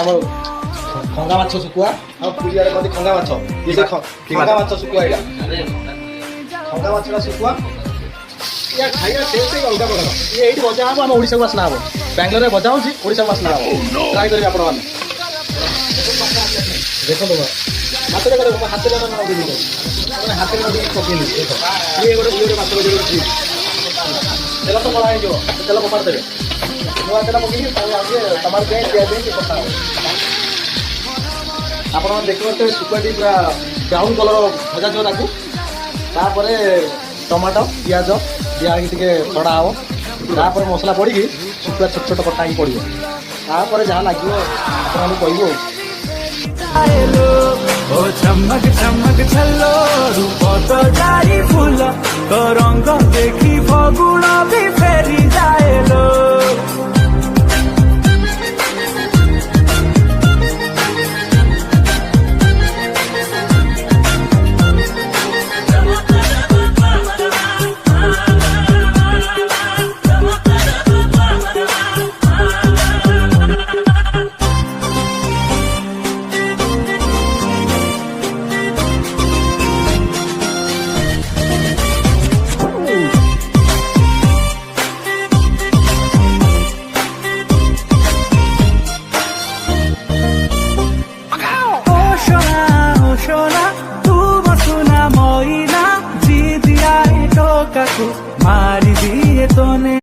ଆମର ଖଙ୍ଗା ମାଛ ଶୁଖୁଆ ଆଉ ପୁରୀ ଆଡ଼େ କହନ୍ତି ଖଙ୍ଗା ମାଛ ଇଏ ଖଙ୍ଗା ମାଛ ଶୁଖୁଆ ଏଇଟା ଖଙ୍ଗା ମାଛଟା ଶୁଖୁଆ ୟା ଖାଇବା ଟେଷ୍ଟ ଅଲଗା ପ୍ରକାର ଇଏ ଏଇଠି ଭଜା ହବ ଆମ ଓଡ଼ିଶାକୁ ବାସ୍ନା ହବ ବାଙ୍ଗଲୋରରେ ଭଜା ହେଉଛି ଓଡ଼ିଶାକୁ ବାସ୍ନା ହବ ଟ୍ରାଏ କରିବେ ଆପଣମାନେ ଦେଖନ୍ତୁ ମାଛଟା କରେ ମୋ ହାତରେ ହାତରେ ପକେଇଲି ଦେଖ ଇଏ ଗୋଟେ ମାଛ ତେଲ ତ କଳା ହେଇଯିବ ତେଲ ପକାଡ଼ି ଦେବେ ନୂଆ ତେଲ ପକେଇକି ଟମାଟୋ ପିଆଜ ଦେଇକି କଷା ହବ ଆପଣମାନେ ଦେଖିପାରୁଥିବେ ଶୁଖୁଆଟି ପୁରା ବ୍ରାଉନ୍ କଲର୍ ଭଜାଯିବ ତାକୁ ତାପରେ ଟମାଟୋ ପିଆଜ ଦିଆହେଇକି ଟିକେ ଛଡ଼ା ହେବ ତାପରେ ମସଲା ପଡ଼ିକି ଶୁଖୁଆ ଛୋଟ ଛୋଟ କଟା ହେଇକି ପଡ଼ିବ ତାପରେ ଯାହା ଲାଗିବ ଆପଣଙ୍କୁ କହିବୁ ओ चमक चमक छल्लो रूप तो जारी फूल तो रंग देखी फगुण भी फेरी जाए लो।